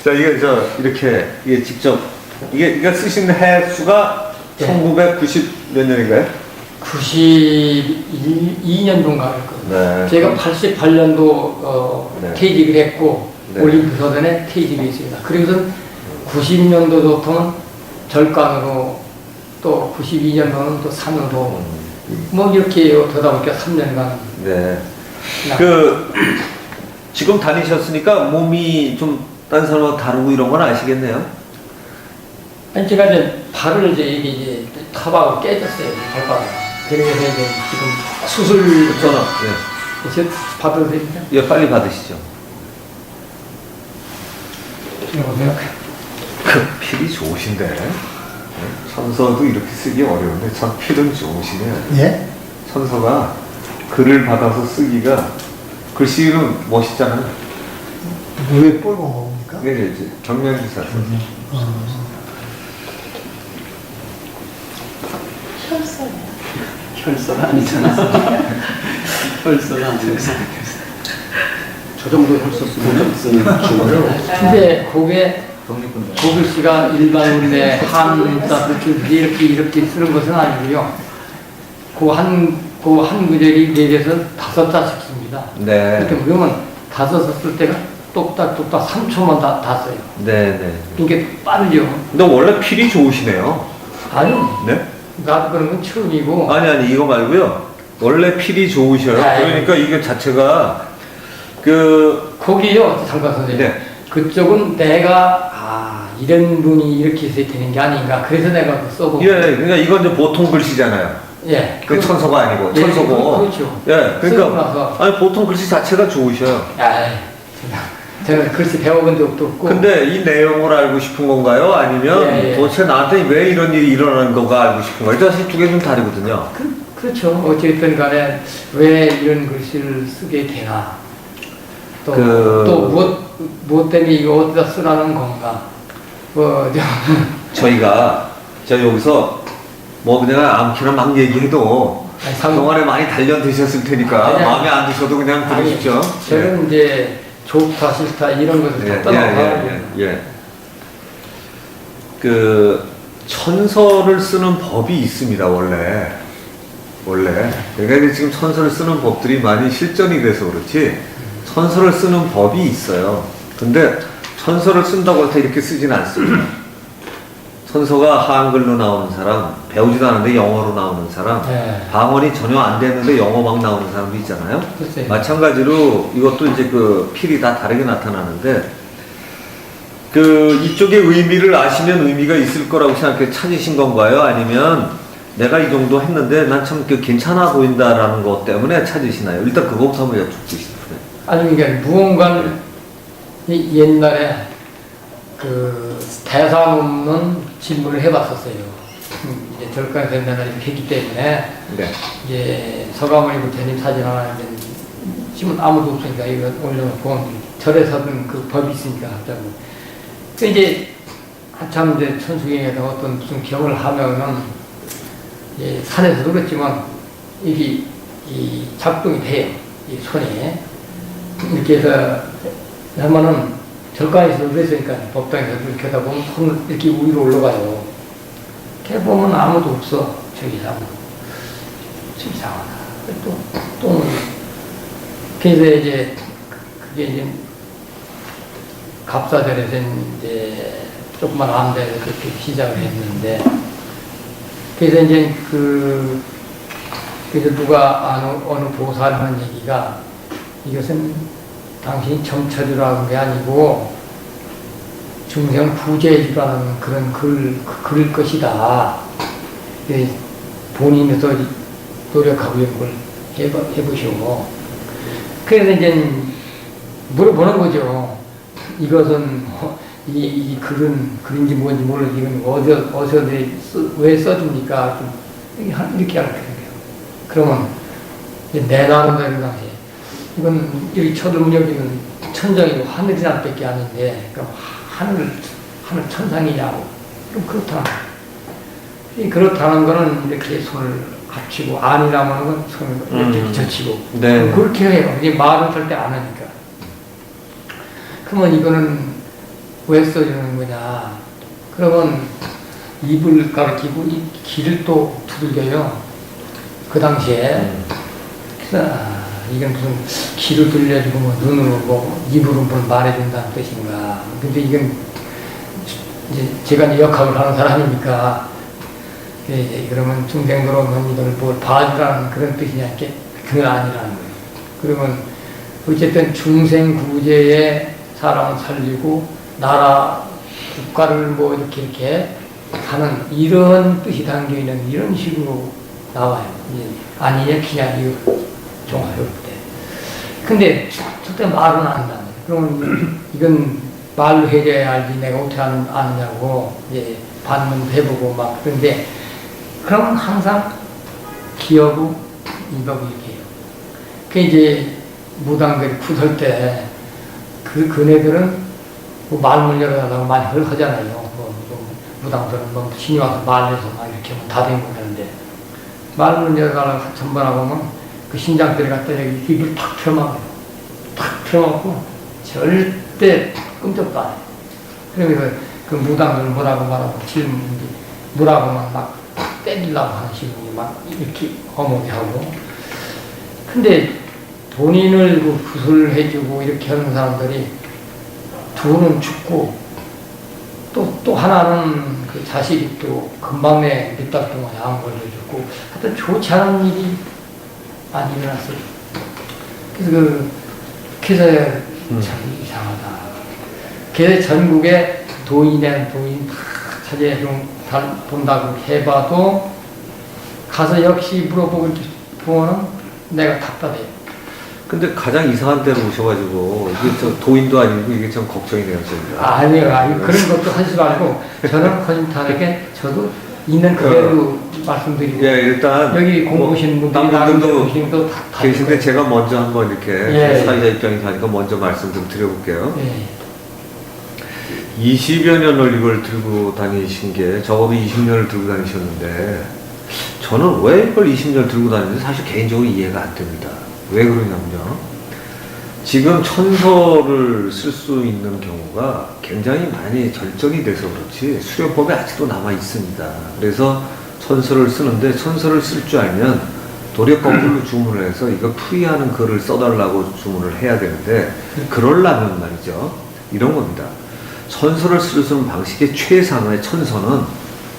자, 이게 이렇게 이게 직접 이게 쓰신 해수가 네. 1990 몇 년인가요? 92년도인가 할 거예요. 네. 제가 88년도 네. 퇴직을 했고 네. 올림픽 서단에 퇴직을 했습니다. 그리고서 90년도부터는 절간으로 또 92년도는 또 산으로 뭐 이렇게 되다 보니까 3년간 네. 그 지금 다니셨으니까 몸이 좀 딴 사람하고 다르고 이런 건 아시겠네요? 아니 제가 이제 발을 이제 타박으로 깨졌어요. 발바닥. 그래서 이제 지금 수술 전화. 이제 받아도 됩니까? 예, 빨리 받으시죠. 여보세요? 그 필이 좋으신데 네? 천서도 이렇게 쓰기 어려운데 참 필은 좋으시네요. 예? 천서가 글을 받아서 쓰기가 글씨는 멋있잖아요. 왜 뻘건 겁니까? 네, 이제 경면기사. 혈서가 아니잖아. 혈서가 아니잖아. 저 정도 혈서 쓰는 중요해요. 근데 그게 고글씨가 일반 문대 한자 이렇게 쓰는 것은 아니고요. 그 한 구절이 4개에서 5자씩 씁니다. 네. 이렇게 그러면 5자 쓸 때가 똑딱똑딱 3초만 다 써요. 네, 네. 이게 빠르죠. 근데 원래 필이 좋으시네요. 아니요. 네? 나도 그런 건 처음이고. 아니 이거 말고요. 원래 필이 좋으셔요. 아이. 그러니까 이게 자체가 거기요, 장관 선생님. 네. 그쪽은 내가 이런 분이 이렇게 해서 되는 게 아닌가. 그래서 내가 써보고. 예, 그러니까 이건 이제 보통 글씨잖아요. 예. 그 천서가 아니고 예, 천서고. 그렇죠. 예, 쓰고 그러니까 나서. 아니 보통 글씨 자체가 좋으셔요. 저는 글씨 배워본 적도 없고. 근데 이 내용을 알고 싶은 건가요? 아니면 예, 예. 도대체 나한테 왜 이런 일이 일어나는 거가 알고 싶은 거예요? 사실 두 개 좀 다르거든요. 그렇죠. 어쨌든 간에 왜 이런 글씨를 쓰게 되나. 또 무엇 때문에 이거 어디다 쓰라는 건가. 저희가 여기서 뭐 그냥 아무렇게나 막 얘기해도 아니, 동안에 많이 단련되셨을 테니까 아니, 마음에 안 드셔도 그냥 들으십시오. 저는 이제 좋다 싫다 이런 것을 다 떠나고 그 천서를 쓰는 법이 있습니다. 원래 그러니까 이제 지금 천서를 쓰는 법들이 많이 실전이 돼서 그렇지 천서를 쓰는 법이 있어요. 근데 천서를 쓴다고 해서 이렇게 쓰진 않습니다. 천서가 한글로 나오는 사람, 배우지도 않는데 영어로 나오는 사람, 네. 방언이 전혀 안 되는데 영어 막 나오는 사람도 있잖아요. 글쎄요. 마찬가지로 이것도 이제 그 필이 다 다르게 나타나는데 그 이쪽의 의미를 아시면 의미가 있을 거라고 생각해 찾으신 건가요? 아니면 내가 이 정도 했는데 난 참 괜찮아 보인다라는 것 때문에 찾으시나요? 일단 그거부터 한번 여쭙고 싶어요. 아니 그러니까 무언가 옛날에 그 대상 없는 질문을 해봤었어요. 이제 절간에서 맨날 이렇게 했기 때문에 네. 이제 서가모니 부처님 사진 하나 이제 지금 아무도 없으니까 이거 올려놓고 절에서는 그 법이 있으니까 하자고. 그 이제 한참 이제 천수경에서 어떤 무슨 경을 하면은 이제 산에서도 그렇지만 이게 이 작동이 돼요. 이 손에 이렇게 해서 하면은 절간에서 그랬으니까 법당에서 이렇게 하다 보면 손을 이렇게 위로 올라가요. 이렇게 보면 아무도 없어. 저기 아무도. 좀 이상하다. 또 그래서 이제 그게 이제 갑사절에서 이제 조그만 암대에서 그렇게 시작을 했는데 그래서 이제 그래서 누가 어느 보살이 하는 얘기가 이것은 당신이 정처리라는 게 아니고 중생 구제주라는 그런 글일 것이다. 본인에서 노력하고 이런 걸 해보시오. 그래서 이제 물어보는 거죠. 이것은 이 글인지 뭔지 모르지 이건 어디서 왜 써줍니까? 이렇게 알게 돼요. 그러면 내놔는 거예요, 당시에. 이건 여기 쳐들면 여기는 천정이고 하늘이란 밖에 아닌데 그럼 하늘 천상이냐고 그럼 그렇다는 거는 이렇게 손을 합치고 아니라는 건 손을 이렇게 젖히고 네. 그렇게 해요. 이제 말은 절대 안 하니까. 그러면 이거는 왜 써주는 거냐. 그러면 입을 가리키고 이 귀를 또 두들겨요. 그 당시에. 그래서 이건 무슨 귀를 들려주고 뭐 눈으로 뭐 입으로 뭘 말해준다는 뜻인가. 근데 이건 이제 제가 이제 역학을 하는 사람이니까 그러면 중생도로 너희들 뭘 봐주라는 그런 뜻이냐 이게 그건 아니라는 거예요. 그러면 어쨌든 중생 구제에 사람을 살리고 나라 국가를 뭐 이렇게 하는 이런 뜻이 담겨 있는 이런 식으로 나와요. 아니냐 그냥 이거 종합을 때. 근데 절대 말은 안 한다. 그러면 이건 말로 해줘야 알지 내가 어떻게 아느냐고 이제 반문도 해보고 막 그런데 그러면 항상 기어고 입하고 이렇게 해요. 그 이제 무당들이 푸들 때 그 그네들은 뭐 말문 열어달라고 많이 하잖아요. 뭐 무당들은 뭐 신이 와서 말해서 막 이렇게 하면 다 된 거는데 말문 열어달라고 전번하고 하면 그 신장들이 갖다 여기 입을 탁 틀어막아요. 탁 틀어막고 절대 끔찍도 안 해요. 그러면서 그 무당들 뭐라고 말하고 질문인지 뭐라고만 막 때리려고 하는 식으로 막 이렇게 어머니 하고. 근데 본인을 그 구슬해주고 이렇게 하는 사람들이 둘은 죽고 또 하나는 그 자식이 또 금방 내 몇 달 동안 양 걸려주고 하여튼 좋지 않은 일이 많이 일어났어요. 그래서 참 이상하다. 그래서 전국에 도인 찾아 좀 본다고 해봐도 가서 역시 물어보고 보면은 내가 답답해요. 근데 가장 이상한 데로 오셔가지고 이게 저 도인도 아니고 이게 좀 걱정이 돼요, 저희가. 아니요. 그런 것도 하지 말고 저는 허심탄회하게 저도 있는 그대로 말씀드리고. 예, 일단 여기 공부하시는 분들이 남분들도 분들도 다 계신데 제가 먼저 한번 이렇게 예. 사회자 입장에서 하니까 먼저 말씀 좀 드려볼게요. 예. 20여 년을 이걸 들고 다니신 게 적어도 20년을 들고 다니셨는데 저는 왜 이걸 20년을 들고 다니는지 사실 개인적으로 이해가 안 됩니다. 왜 그러냐면요. 지금 천서를 쓸 수 있는 경우가 굉장히 많이 절전이 돼서 그렇지 수련법이 아직도 남아 있습니다. 그래서 천서를 쓰는데 천서를 쓸 줄 알면 도리어 거꾸로 주문을 해서 이거 풀이하는 글을 써달라고 주문을 해야 되는데 그러려면 말이죠. 이런 겁니다. 천서를 쓰는 방식의 최상의 천서는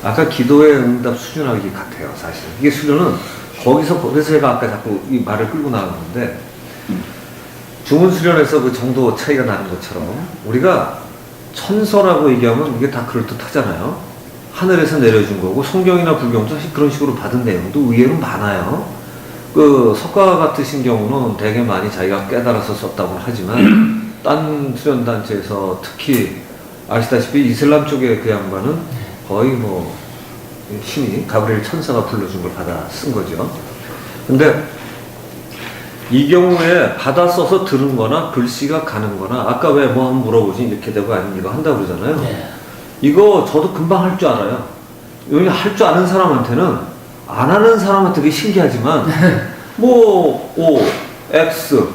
아까 기도의 응답 수련하기 같아요. 사실 이게 수련은 거기서 그래서 제가 아까 자꾸 이 말을 끌고 나왔는데 주문 수련에서 그 정도 차이가 나는 것처럼 우리가 천서라고 얘기하면 이게 다 그럴듯하잖아요. 하늘에서 내려준 거고 성경이나 불경도 사실 그런 식으로 받은 내용도 의외로 많아요. 그 석가 같으신 경우는 되게 많이 자기가 깨달아서 썼다고 하지만 딴 수련단체에서 특히 아시다시피 이슬람 쪽의 그 양반은 거의 뭐 신이 가브리엘 천사가 불러준 걸 받아 쓴 거죠. 근데 이 경우에 받아 써서 들은 거나 글씨가 가는 거나 아까 왜 뭐 한번 물어보지 이렇게 되고 아니면 이거 한다고 그러잖아요. 네. 이거 저도 금방 할 줄 알아요. 여기 할 줄 아는 사람한테는 안 하는 사람한테 되게 신기하지만 뭐 O, X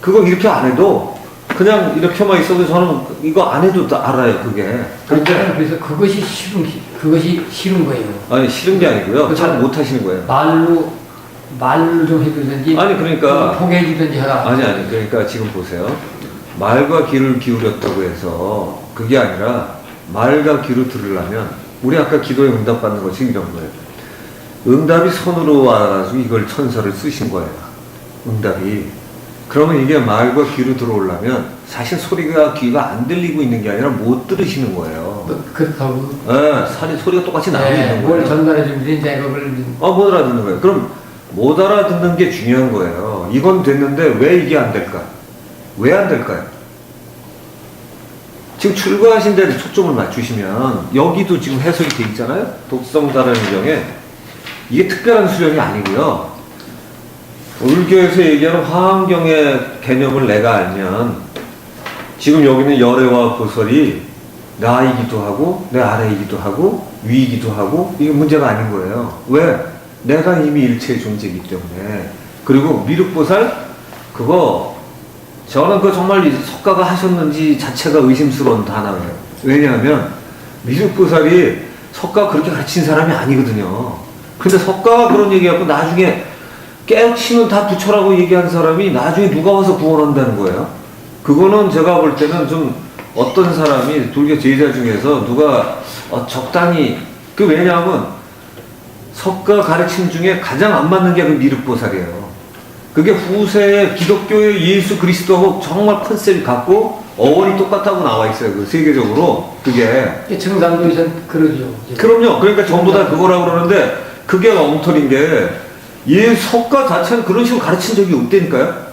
그거 이렇게 안 해도 그냥 이렇게만 있어도 저는 이거 안 해도 다 알아요. 그게. 그런데 그래서 그것이 싫은 거예요. 아니 싫은 게 아니고요. 잘 못 하시는 거예요. 말로 좀 해주든지 아니 그러니까 포기해 주든지 하라. 아니 그러니까 지금 보세요. 말과 귀를 기울였다고 해서 그게 아니라 말과 귀로 들으려면 우리 아까 기도에 응답 받는 것이 이런 거예요. 응답이 손으로 와가지고 이걸 천서를 쓰신 거예요. 응답이. 그러면 이게 말과 귀로 들어오려면 사실 소리가 귀가 안 들리고 있는 게 아니라 못 들으시는 거예요. 그렇다고. 네, 소리가 똑같이 나오고 있는 거예요. 뭘 전달해 주든지 내가 그걸 못 알아듣는 거예요. 그럼 못 알아듣는 게 중요한 거예요. 이건 됐는데 왜 이게 안 될까? 왜 안 될까요? 지금 출가하신 데를 초점을 맞추시면 여기도 지금 해석이 돼 있잖아요. 독성다라는 경에 이게 특별한 수련이 아니고요. 울교에서 얘기하는 화엄경의 개념을 내가 알면 지금 여기는 열애와 보설이 나이기도 하고 내 아래이기도 하고 위이기도 하고 이게 문제가 아닌 거예요. 왜? 내가 이미 일체의 존재이기 때문에. 그리고 미륵보살 그거 저는 그 정말 석가가 하셨는지 자체가 의심스러운 단어예요. 왜냐하면 미륵보살이 석가 그렇게 가르친 사람이 아니거든요. 근데 석가가 그런 얘기하고 나중에 깨우치면 다 부처라고 얘기한 사람이 나중에 누가 와서 구원한다는 거예요. 그거는 제가 볼 때는 좀 어떤 사람이 불교 제자 중에서 누가 적당히 왜냐하면 석가 가르침 중에 가장 안 맞는 게 그 미륵보살이에요. 그게 후세의 기독교의 예수 그리스도하고 정말 컨셉이 같고 어원이 똑같다고 나와 있어요. 그 세계적으로 그게. 청산도에서는 그러죠. 그럼요. 그러니까 전부 다 그거라고 그러는데 그게 엉터리인 게 석가 자체는 그런 식으로 가르친 적이 없다니까요.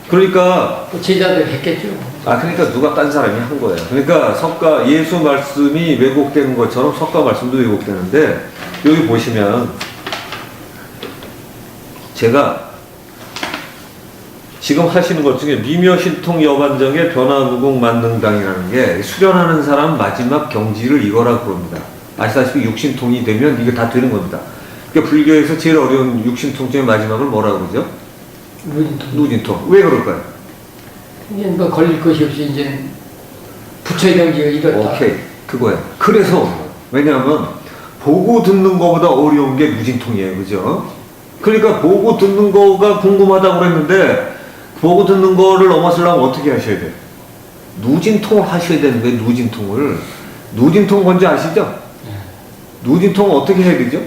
그러니까 제자들 했겠죠. 그러니까 누가 딴 사람이 한 거예요. 그러니까 석가 예수 말씀이 왜곡된 것처럼 석가 말씀도 왜곡되는데 여기 보시면 제가 지금 하시는 것 중에 미묘신통 여반정의 변화무궁 만능당이라는 게 수련하는 사람 마지막 경지를 이거라 그럽니다. 아시다시피 육신통이 되면 이게 다 되는 겁니다. 그러니까 불교에서 제일 어려운 육신통 중에 마지막을 뭐라고 그러죠? 누진통. 왜 그럴까요? 이제 뭐 걸릴 것이 없이 이제 부처의 경지가 이렇다. 오케이. 그거예요. 그래서 왜냐하면 보고 듣는 거보다 어려운 게 누진통이에요. 그죠? 그러니까 보고 듣는 거가 궁금하다고 그랬는데 보고 듣는 거를 넘어서려면 어떻게 하셔야 돼요? 누진통을 하셔야 되는 거예요. 누진통을. 누진통 뭔지 아시죠? 누진통은 어떻게 해야 되죠?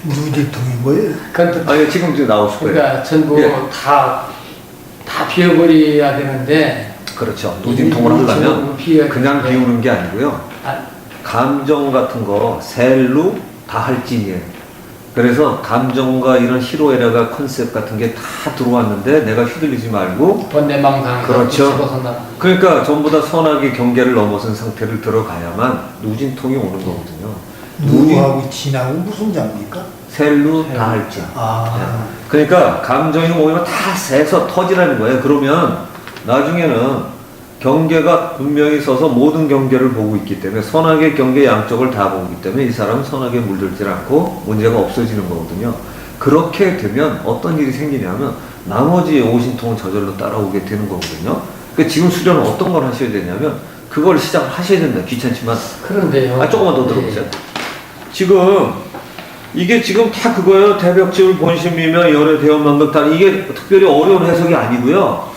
누진통이 뭐예요? 아니 지금 이제 나오실 거예요. 그러니까 전부 예. 다 비워버려야 되는데. 그렇죠. 누진통을 하려면 그냥 네. 비우는 게 아니고요. 감정 같은 거 셀로 다 할진이에요. 그래서 감정과 이런 희로애락과 컨셉 같은 게 다 들어왔는데 내가 휘둘리지 말고 번뇌망상 그렇죠. 집어선다. 그러니까 전부 다 선악의 경계를 넘어선 상태를 들어가야만 누진통이 오는 거거든요. 누하고 진하고 무슨 장입니까? 셀로 다 할진. 그러니까 감정이 오면 다 새서 터지라는 거예요. 그러면 나중에는 경계가 분명히 서서 모든 경계를 보고 있기 때문에 선악의 경계 양쪽을 다 보기 때문에 이 사람은 선악에 물들지 않고 문제가 없어지는 거거든요. 그렇게 되면 어떤 일이 생기냐면 나머지 오신통은 저절로 따라오게 되는 거거든요. 그러니까 지금 수련은 어떤 걸 하셔야 되냐면 그걸 시작을 하셔야 된다. 귀찮지만. 그런데요. 조금만 더 들어보세요. 지금 이게 지금 다 그거예요. 대벽지울 본심이며 열의 대원만극단. 이게 특별히 어려운 해석이 아니고요.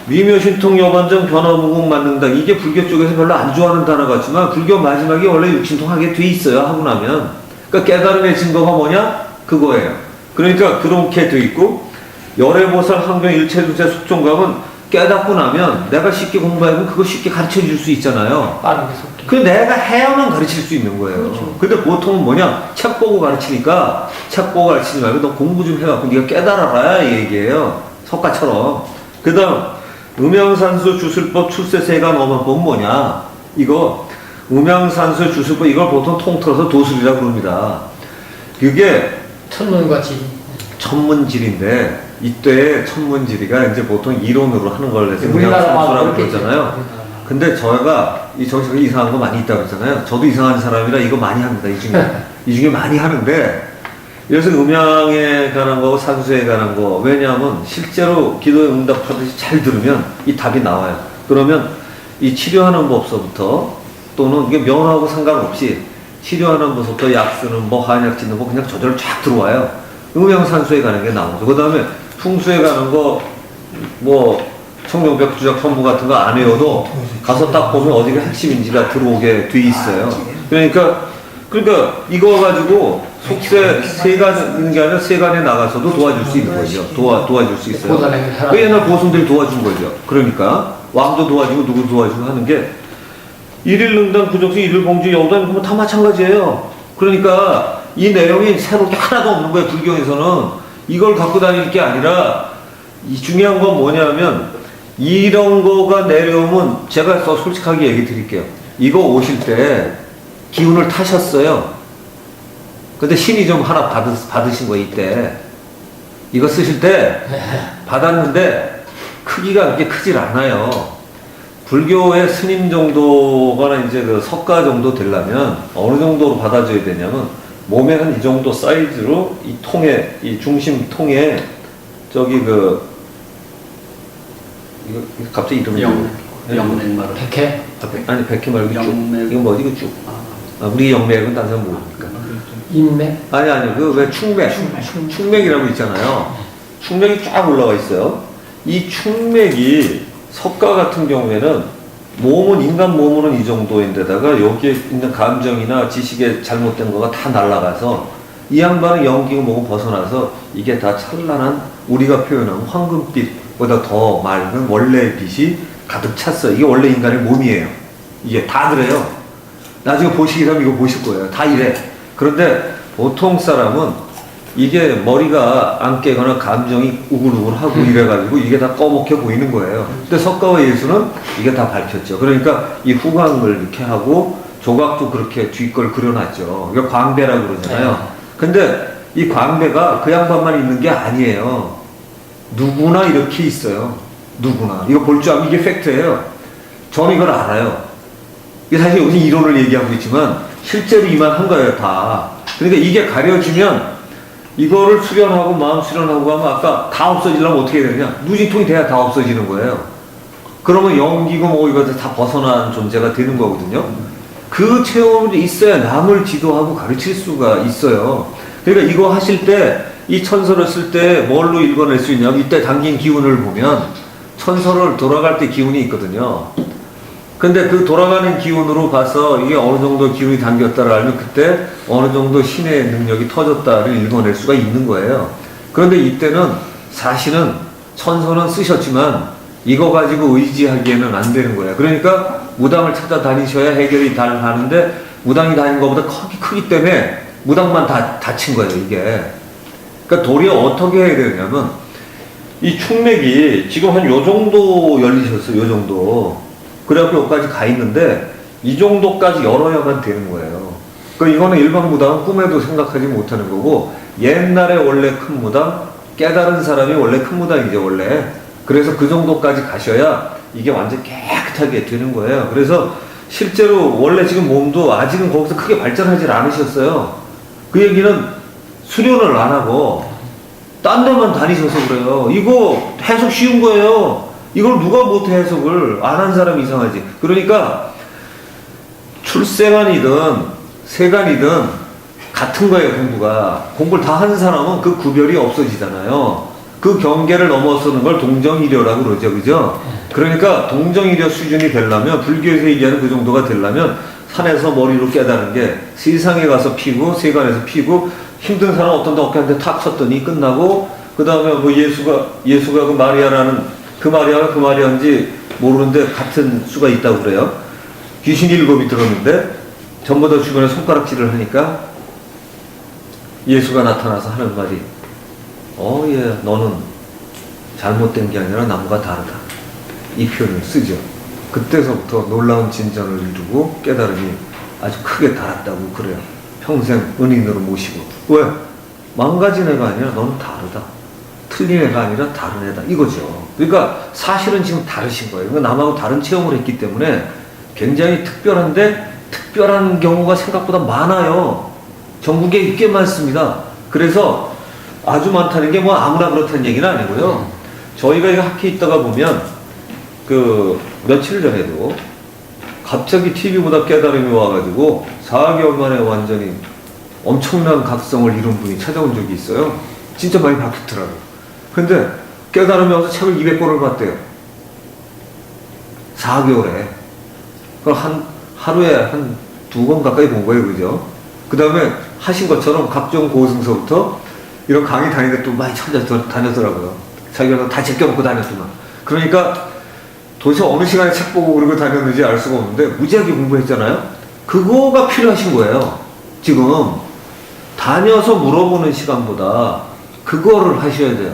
미묘신통 여반정 변화무궁 만능당. 이게 불교 쪽에서 별로 안 좋아하는 단어 같지만 불교 마지막에 원래 육신통 하게 돼 있어요. 하고 나면. 그러니까 깨달음의 증거가 뭐냐? 그거예요. 그러니까 그렇게 돼 있고 열애보살 항병 일체두세 숙종감은 깨닫고 나면 내가 쉽게 공부하고 그거 쉽게 가르쳐 줄 수 있잖아요. 빠르게 속기. 그 내가 해야만 가르칠 수 있는 거예요. 그렇죠. 근데 보통은 뭐냐? 책 보고 가르치니까 책 보고 가르치지 말고 너 공부 좀 해갖고 네가 깨달아라 이 얘기예요. 석가처럼. 그 다음 음양산수 주술법 출세세간 어만법은 뭐냐? 이거 음양산수 주술법 이걸 보통 통틀어서 도술이라고 그럽니다. 그게 천문같이. 천문지리인데 이때 천문지리가 이제 보통 이론으로 하는 걸 해서 우리나라만 음양산수라고 그렇겠지. 그러잖아요. 근데 저희가 이 정식으로 이상한 거 많이 있다고 했잖아요. 저도 이상한 사람이라 이거 많이 합니다. 이 중에 많이 하는데 그래서 음양에 관한 거, 산수에 관한 거. 왜냐하면 실제로 기도에 응답하듯이 잘 들으면 이 답이 나와요. 그러면 이 치료하는 법서부터 또는 이게 면하고 상관없이 치료하는 법서부터 약 쓰는 법, 한약 짓는 법 그냥 저절로 쫙 들어와요. 음양 산수에 관한 게 나오죠. 그 다음에 풍수에 관한 거, 뭐 청룡벽 주작 선부 같은 거 안 외워도 가서 딱 보면 어디가 핵심인지가 들어오게 돼 있어요. 그러니까 이거 가지고 속세 세간인 게 아니라 세간에 나가서도 도와줄 수 있는 거죠. 도와줄 수 있어요. 그 옛날 고승들이 도와준 거죠. 그러니까 왕도 도와주고 누구 도와주고 하는 게 일일능당 부정수 일일공주 여우단 그러면 다 마찬가지예요. 그러니까 이 내용이 새롭게 하나도 없는 거예요. 불교에서는 이걸 갖고 다닐 게 아니라 이 중요한 건 뭐냐면 이런 거가 내려오면 제가 더 솔직하게 얘기 드릴게요. 이거 오실 때 기운을 타셨어요. 근데 신이 좀 하나 받으신 거 이때 이거 쓰실 때 받았는데 크기가 그렇게 크질 않아요. 불교의 스님 정도거나 이제 그 석가 정도 되려면 어느 정도로 받아줘야 되냐면 몸에 한 이 정도 사이즈로 이 통에 이 중심 통에 저기 이거 갑자기 이름이 영냉마루. 백해? 아니 백회 말고 쭉. 영맥. 이건 뭐지? 이거 쭉. 아, 우리 영맥은 다른 사람 모르니까. 인맥, 아니 그 왜 축맥? 축맥이라고 있잖아요. 축맥이 쫙 올라가 있어요. 이 축맥이 석가 같은 경우에는 몸은 인간 몸으로는 이 정도인데다가 여기에 있는 감정이나 지식에 잘못된 거가 다 날아가서 이 양반은 연기고 뭐고 벗어나서 이게 다 찬란한 우리가 표현하는 황금빛보다 더 맑은 원래의 빛이 가득 찼어요. 이게 원래 인간의 몸이에요. 이게 다 그래요. 나중에 보시기라면 이거 보실 거예요. 다 이래. 그런데 보통 사람은 이게 머리가 안 깨거나 감정이 우글우글하고 이래가지고 이게 다 꺼멓게 보이는 거예요. 근데 석가와 예수는 이게 다 밝혔죠. 그러니까 이 후광을 이렇게 하고 조각도 그렇게 뒤 걸 그려놨죠. 이게 광배라고 그러잖아요. 근데 이 광배가 그 양반만 있는 게 아니에요. 누구나 이렇게 있어요. 누구나. 이거 볼 줄 알면 이게 팩트예요. 저는 이걸 알아요. 이게 사실 여기서 이론을 얘기하고 있지만 실제로 이만한 거예요, 다. 그러니까 이게 가려지면 이거를 수련하고 마음 수련하고 하면 아까 다 없어지려면 어떻게 해야 되냐? 누진통이 돼야 다 없어지는 거예요. 그러면 연기고 뭐 이거 다 벗어난 존재가 되는 거거든요. 그 체험이 있어야 남을 지도하고 가르칠 수가 있어요. 그러니까 이거 하실 때 이 천서를 쓸 때 뭘로 읽어낼 수 있냐면 이때 담긴 기운을 보면 천서를 돌아갈 때 기운이 있거든요. 근데 그 돌아가는 기운으로 봐서 이게 어느 정도 기운이 담겼다를 알면 그때 어느 정도 신의 능력이 터졌다를 읽어낼 수가 있는 거예요. 그런데 이때는 사실은 천서는 쓰셨지만 이거 가지고 의지하기에는 안 되는 거예요. 그러니까 무당을 찾아다니셔야 해결이 가는데 무당이 다닌 것보다 크기 때문에 무당만 다친 거예요, 이게. 그러니까 도리어 어떻게 해야 되냐면 이 축맥이 지금 한 요 정도 열리셨어요, 요 정도. 그래갖고 여기까지 가 있는데 이 정도까지 열어야만 되는 거예요. 그러니까 이거는 일반 무당은 꿈에도 생각하지 못하는 거고 옛날에 원래 큰 무당, 깨달은 사람이 원래 큰 무당이죠, 원래. 그래서 그 정도까지 가셔야 이게 완전 깨끗하게 되는 거예요. 그래서 실제로 원래 지금 몸도 아직은 거기서 크게 발전하지 않으셨어요. 그 얘기는 수련을 안 하고 딴 데만 다니셔서 그래요. 이거 해석 쉬운 거예요. 이걸 누가 못해 해석을 안 한 사람이 이상하지. 그러니까 출세간이든 세간이든 같은 거예요, 공부가. 공부를 다 하는 사람은 그 구별이 없어지잖아요. 그 경계를 넘어서는 걸 동정이려라고 그러죠, 그죠? 그러니까 동정이려 수준이 되려면, 불교에서 얘기하는 그 정도가 되려면 산에서 머리로 깨달은 게 세상에 가서 피고 세간에서 피고 힘든 사람 어떤 데 어깨한테 탁 쳤더니 끝나고 그 다음에 뭐 예수가 그 마리아라는 그 마리아인지 모르는데 같은 수가 있다고 그래요. 귀신 7이 들었는데 전부 다 주변에 손가락질을 하니까 예수가 나타나서 하는 말이 예, 너는 잘못된 게 아니라 남과 다르다. 이 표현을 쓰죠. 그때서부터 놀라운 진전을 이루고 깨달음이 아주 크게 달았다고 그래요. 평생 은인으로 모시고. 왜? 망가진 애가 아니라 너는 다르다. 틀린 애가 아니라 다른 애다. 이거죠. 그러니까 사실은 지금 다르신 거예요. 그러니까 남하고 다른 체험을 했기 때문에 굉장히 특별한데 특별한 경우가 생각보다 많아요. 전국에 꽤 많습니다. 그래서 아주 많다는 게 뭐 아무나 그렇다는 얘기는 아니고요. 저희가 이거 학회에 있다가 보면 그 며칠 전에도 갑자기 TV보다 깨달음이 와가지고 4개월 만에 완전히 엄청난 각성을 이룬 분이 찾아온 적이 있어요. 진짜 많이 바뀌더라고요. 근데 깨달음이 와서 책을 200권을 봤대요. 4개월에. 하루에 한 2권 가까이 본 거예요, 그죠? 그 다음에 하신 것처럼 각종 고승서부터 이런 강의 다니는데 또 많이 다녔더라고요. 자기가 다 제껴놓고 다녔구만. 그러니까 도대체 어느 시간에 책 보고 그러고 다녔는지 알 수가 없는데 무지하게 공부했잖아요. 그거가 필요하신 거예요. 지금 다녀서 물어보는 시간보다 그거를 하셔야 돼요.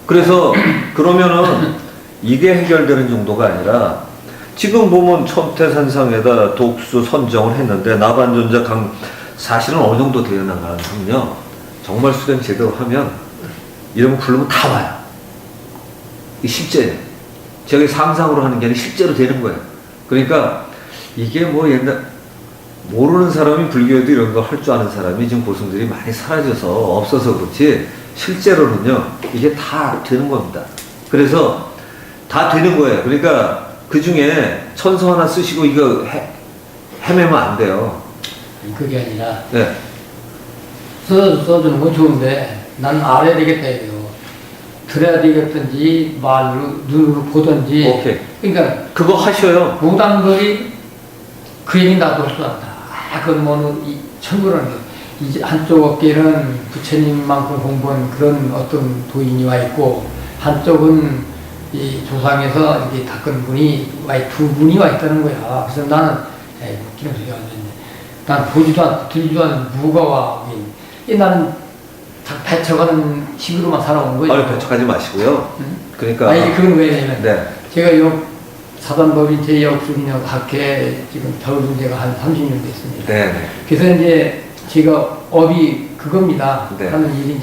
그래서 그러면은 이게 해결되는 정도가 아니라 지금 보면 첨태산상에다 독수 선정을 했는데 나반존자 사실은 어느 정도 되어 나가면요. 정말 수련 제대로 하면 이런 거 부르면 다 와요. 이 실제예요. 저게 상상으로 하는 게 아니라 실제로 되는 거예요. 그러니까 이게 뭐 옛날 모르는 사람이 불교에도 이런 거 할 줄 아는 사람이 지금 고승들이 많이 사라져서 없어서 그렇지 실제로는요 이게 다 되는 겁니다. 그래서 다 되는 거예요. 그러니까 그 중에 천서 하나 쓰시고 이거 헤매면 안 돼요. 그게 아니라 네. 써주는 건 좋은데 난 알아야 되겠다 이거요. 들어야 되겠든지 말로 눈으로 보든지. 오케이. 그러니까 그거 하셔요. 무당들이 그 얘기 나도 없었다. 그건 뭐는 이 천부라는 게 이제 한쪽 어깨는 부처님만큼 공부한 그런 어떤 도인이 와 있고 한쪽은 이 조상에서 이렇게 닦은 분이 두 분이 와 있다는 거야. 그래서 나는 웃기는 소리가 안 됐네. 난 보지도 않고 들지도 않는 누가 와. 나는 배척하는 식으로만 살아온 거예요. 아니, 배척하지 마시고요. 응? 그러니까. 아니, 그건 왜냐면, 네. 제가 사단법인 제2역술인역 학회 지금 배워준 지가 한 30년 됐습니다. 네. 그래서 이제 제가 업이 그겁니다. 네. 하는 일이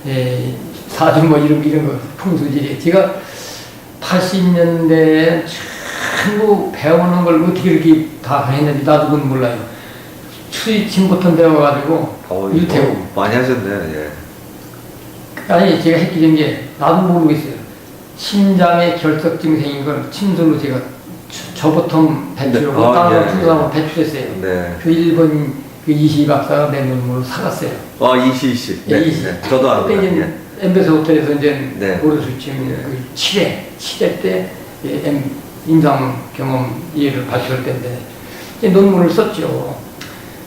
이제, 사주 뭐 이런 거 풍수지리. 제가 80년대에 전부 배우는 걸 어떻게 이렇게 다 했는지 나도 그건 몰라요. 추리침부터 배워가지고 유태우 많이 하셨네. 예. 아니 제가 했기 전에 나도 모르겠어요. 심장의 결석 증세인 걸 침술로 제가 저보통 배출하고 네. 다른 예, 투사하고 배출했어요. 네. 그 일본 그 이시 박사가 내 눈물을 사갔어요. 이시. 예, 네. 이시. 네. 저도 그때 알아요. 이제 엠베스 호텔에서 이제 네. 오르수침 네. 그 7회 때 임상 경험 이해를 발표할 때인데 이제 논문을 썼죠.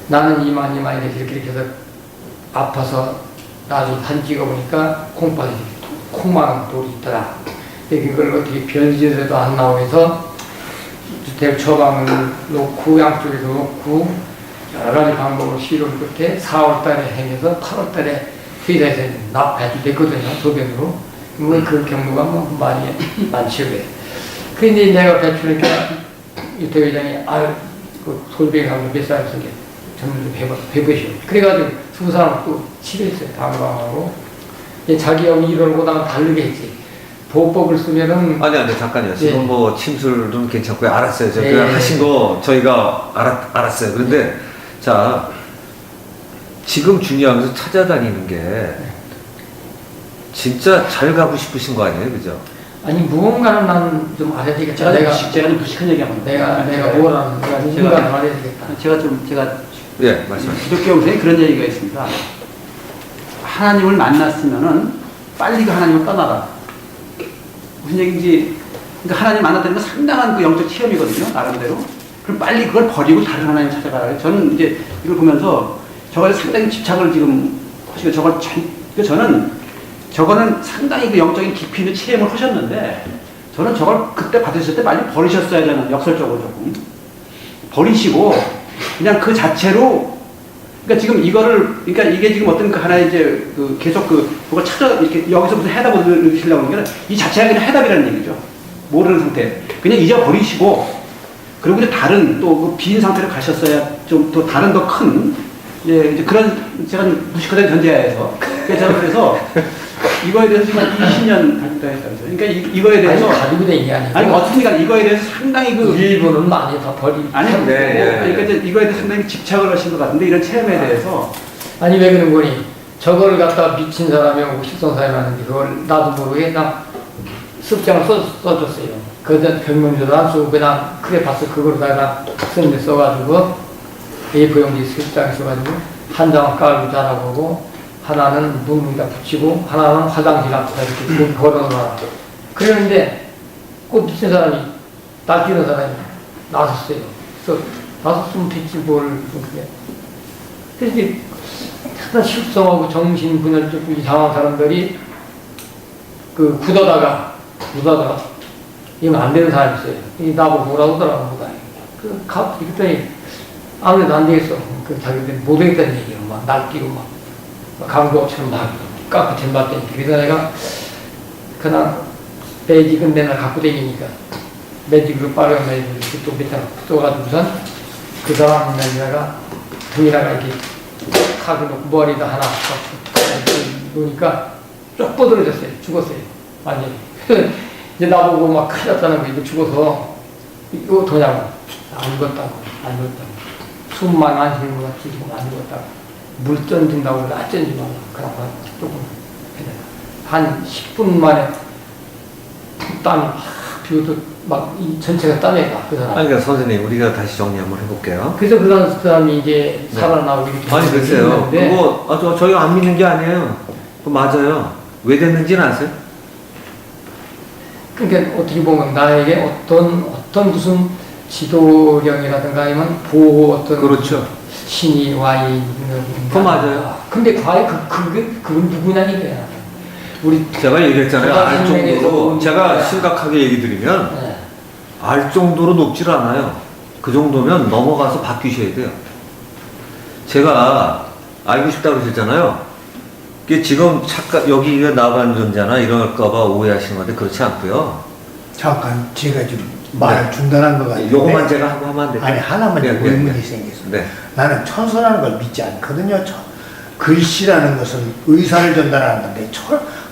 나는 이만 이렇게 해서 아파서 나중에 사진 찍어보니까 콩팥이 콩만한 돌이 있더라. 그걸 어떻게 별지에도 안 나오면서 주택 처방을 놓고 양쪽에서 놓고 여러 가지 방법을 시도를 끝에 4월 달에 행해서 8월 달에 회사에서 배출됐거든요. 소변으로. 그 경우가 뭐 많지요. 그런데 내가 배출하니까 유태 회장이 그 솔뱅이하고 몇 살 쓰게 전문 좀 해보시오. 그래가지고 두 사람 또 치료했어요. 방광하고. 자기 업이 이러고 나면 다르게 했지. 보호법을 쓰면은. 아니, 잠깐요. 지금 네. 뭐 침술은 괜찮고요. 알았어요. 저 네. 그냥 하신 거 저희가 알았어요. 그런데, 자, 지금 중요한 것은 찾아다니는 게 진짜 잘 가고 싶으신 거 아니에요? 그죠? 아니, 무언가는 난 좀 알아야 되겠다. 제가 좀 무식한 얘기 한번. 내가 뭐라는, 내가 누군가는 알아야 되겠다. 제가 예, 말씀하세요. 기독교 영성에 그런 얘기가 있습니다. 하나님을 만났으면은 빨리 그 하나님을 떠나라. 무슨 얘기인지, 그러니까 하나님 만났다는 건 상당한 그 영적 체험이거든요, 나름대로. 그럼 빨리 그걸 버리고 다른 하나님 찾아가라. 저는 이제 이걸 보면서 저걸 상당히 집착을 지금 하시고 저거는 상당히 그 영적인 깊이 있는 체험을 하셨는데 저는 저걸 그때 받으셨을 때 빨리 버리셨어야 되는 역설적으로 조금. 버리시고 그냥 그 자체로 그러니까 지금 그러니까 이게 지금 어떤 그 하나의 이제 그 계속 그걸 이렇게 여기서 무슨 해답을 넣으시려고 하는 게 이 자체가 그냥 해답이라는 얘기죠. 모르는 상태. 그냥 잊어버리시고 그리고 이제 다른 또 그 빈 상태로 가셨어야 좀 또 다른 더 큰 이제 그런 제가 무식하다는 전제하에서 그래서 이거에 대해서 지금 20년 발표했다면서요. 그러니까 이거에 대해서 가지고 된 게 아니고. 아니 어떻습니까? 이거에 대해서 상당히 일부는 많이 다 아니 네, 그러니까 이제 이거에 대해서 상당히 집착을 하신 것 같은데 이런 체험에 대해서 아니 왜 그런 거니? 저걸 갖다 미친 사람이하고 실성 사람이 하는데 그걸 나도 모르게 나 습장을 써줬어요. 그전 병명조도 안 쓰고 그냥 크게 봤어. 그거로다가 쓰는데 써가지고 A4 용지 습장에 써가지고 한 장은 깔고 자라보고 하나는 문문에다 붙이고 하나는 화장실 앞에다 이렇게 걸어놓아. 그러는데 그 미친 사람이 낚이는 사람이 나섰어요. 그래서 나섰으면 됐지 뭘 그게. 그래서 이제 하나 실성하고 정신분열적 이상한 사람들이 그 굳어다가 이건 안 되는 사람이 있어요. 이 나보고 뭐라고 하더라고 보다. 그랬더니 아무래도 안 되겠어. 그 자기들 못 하겠다는 얘기예요. 막 날뛰고 막 강도처럼 막 깎고 잼봤더니 그래서 내가 그냥 매직은 맨날 갖고 다니니까 매직으로 빨간 매직을 이렇게 또 밑에 써가지고선 그 사람 내가 등에다가 이렇게 카드 놓고 머리에다 하나 놓으니까 쭉 뻗어졌어요. 죽었어요. 완전히. 이제 나보고 막 큰일 났다는 거, 이거 죽어서, 이거 도냐고. 안 죽었다고. 숨만 안 쉬는 것 같지, 지금 안 죽었다고. 물 던진다고 해서 안 던지 말라. 그러고 조금, 한 10분 만에 땀이 확 비어서 막 이 전체가 따내가 그 사람. 아니, 그러니까 선생님, 우리가 다시 정리 한번 해볼게요. 그래서 그 사람이 이제 네. 살아나고 이렇게 아니, 글쎄요. 있는데 그거, 저희가 안 믿는 게 아니에요. 그거 맞아요. 왜 됐는지는 아세요? 그러니까 어떻게 보면 나에게 어떤 무슨 지도령이라든가 아니면 보호 어떤 그렇죠. 신이 와 있는 그거 맞아요. 근데 과연 그건 누구냐 이거야. 우리 제가 얘기했잖아요. 알 선생님에서 정도로, 보니까. 제가 심각하게 얘기 드리면, 네. 알 정도로 높질 않아요. 그 정도면 넘어가서 바뀌셔야 돼요. 제가 알고 싶다고 그러셨잖아요. 이게 지금 여기가 나간 존재나 이럴까봐 오해하시는 건데 그렇지 않고요. 잠깐 제가 좀 말을 중단한 것 같은데 요것만 제가 하고 하면 안 될까요? 아니 하나만 네, 의문이 네, 생겼어. 네. 나는 천서라는 걸 믿지 않거든요. 글씨라는 것은 의사를 전달하는 건데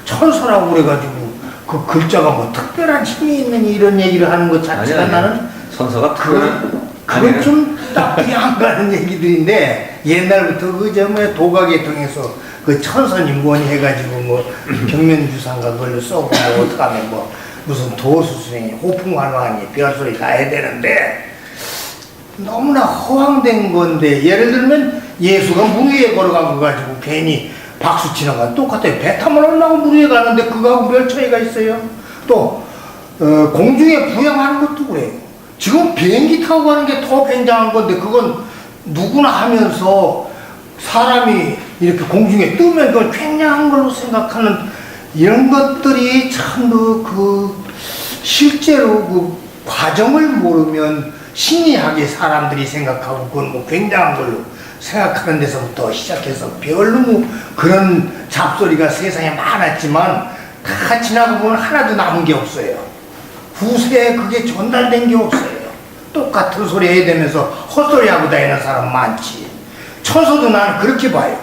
천서라고 그래가지고 그 글자가 뭐 특별한 힘이 있는 이런 얘기를 하는 것 자체가 아니, 나는 선서가 그건 아니에요. 좀 딱히 안 가는 얘기들인데 옛날부터 그 점에 도가계 통해서 그 천선인권 해가지고 뭐 경면주상가 그걸로 써고 뭐 어떡하면 뭐 무슨 도수수행이 호풍환왕이 별소리 다 해야 되는데 너무나 허황된 건데 예를 들면 예수가 물 위에 걸어간 거 가지고 괜히 박수 치는 건 똑같아요. 배 타면 올라가고 물 위에 가는데 그거하고 별 차이가 있어요. 또 공중에 부양하는 것도 그래요. 지금 비행기 타고 가는 게 더 굉장한 건데 그건 누구나 하면서 사람이 이렇게 공중에 뜨면 그걸 굉장한 걸로 생각하는 이런 것들이 참 실제로 그 과정을 모르면 신이하게 사람들이 생각하고 그건 뭐 굉장한 걸로 생각하는 데서부터 시작해서 별로 그런 잡소리가 세상에 많았지만 다 지나고 보면 하나도 남은 게 없어요. 후세에 그게 전달된 게 없어요. 똑같은 소리 해야 되면서 헛소리하고 다니는 사람 많지. 천서도 나는 그렇게 봐요.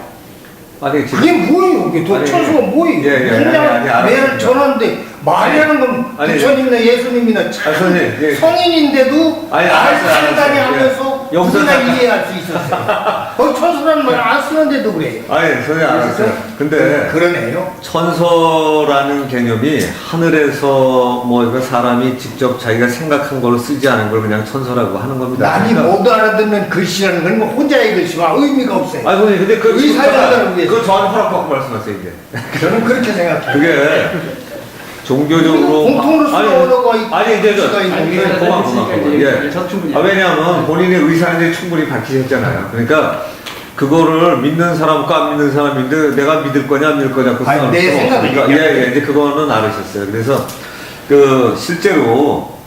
아니, 지금 그게 뭐예요? 그게 아니, 천서가 뭐예요? 예, 예, 그냥 아니, 매일 알았습니다. 전하는데 말하는 건 아니, 부처님이나 예수님이나 참 선생님, 예. 성인인데도 아니, 말 알았어요, 판단이 알았어요. 하면서 예. 여기서 우리가 잠깐- 이해할 수 있었어요. 거기 천서라는 말 안 쓰는데도 그래요. 아니, 선생님 알았어요. 근데 그러네요. 천서라는 개념이 하늘에서 뭐 이거 사람이 직접 자기가 생각한 걸로 쓰지 않은 걸 그냥 천서라고 하는 겁니다. 남이 그러니까- 못 알아듣는 글씨라는 건 뭐 혼자의 글씨와 의미가 없어요. 아니, 선생님, 근데 그 의사 전달을 위해서. 그거 저한테 허락받고 말씀하세요, 이제. 저는 그렇게 생각해요. 그게 종교적으로 공통으로 쓰는 언어가 아니 이제 수가 있는 게 고마워. 예. 저 충분히. 왜냐하면 본인의 의사는 이제 충분히 밝히셨잖아요. 그러니까 그거를 믿는 사람과 안 믿는 사람인데 내가 믿을 거냐 안 믿을 거냐 그 아니, 내 생각을 예, 이제 그거는 알으셨어요. 그래서 그 실제로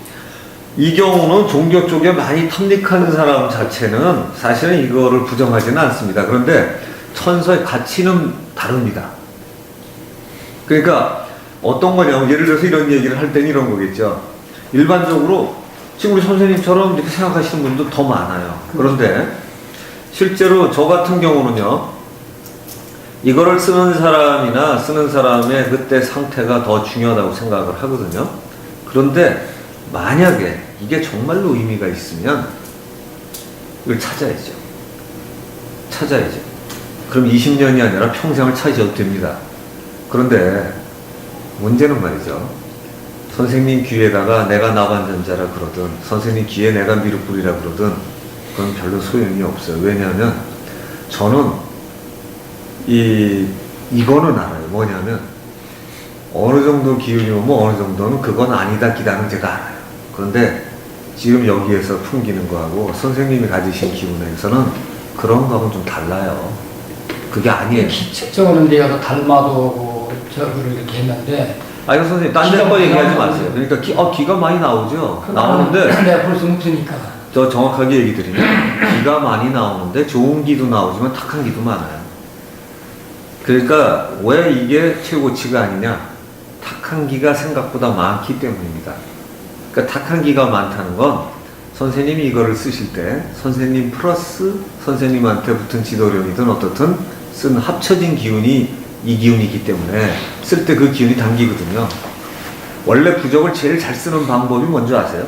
이 경우는 종교 쪽에 많이 탐닉한 사람 자체는 사실은 이거를 부정하지는 않습니다. 그런데 천서의 가치는 다릅니다. 그러니까 어떤 거냐면 예를 들어서 이런 얘기를 할 때는 이런 거겠죠. 일반적으로 지금 우리 선생님처럼 이렇게 생각하시는 분도 더 많아요. 그런데 실제로 저 같은 경우는요, 이거를 쓰는 사람이나 쓰는 사람의 그때 상태가 더 중요하다고 생각을 하거든요. 그런데 만약에 이게 정말로 의미가 있으면 이걸 찾아야죠. 그럼 20년이 아니라 평생을 찾으셔도 됩니다. 그런데 문제는 말이죠. 선생님 귀에다가 내가 나반전자라 그러든 선생님 귀에 내가 미륵불이라 그러든 그건 별로 소용이 없어요. 왜냐하면 저는 이거는 알아요. 뭐냐면 어느 정도 기운이 오면 어느 정도는 그건 아니다 기다는 제가 알아요. 그런데 지금 여기에서 풍기는 거하고 선생님이 가지신 기운에서는 그런 거하고는 좀 달라요. 그게 아니에요. 기책적으로는 내가 닮아도 저거를 이렇게 했는데 아니 선생님 딴 데거 얘기하지 마세요. 그러니까 기가 많이 나오죠. 나오는데 내가 볼 수는 없으니까. 저 정확하게 얘기 드리면 기가 많이 나오는데 좋은 기도 나오지만 탁한 기도 많아요. 그러니까 왜 이게 최고치가 아니냐? 탁한 기가 생각보다 많기 때문입니다. 그러니까 탁한 기가 많다는 건 선생님이 이거를 쓰실 때 선생님 플러스 선생님한테 붙은 지도령이든 어떻든 쓴 합쳐진 기운이 이 기운이기 때문에 쓸 때 그 기운이 담기거든요. 원래 부적을 제일 잘 쓰는 방법이 뭔지 아세요?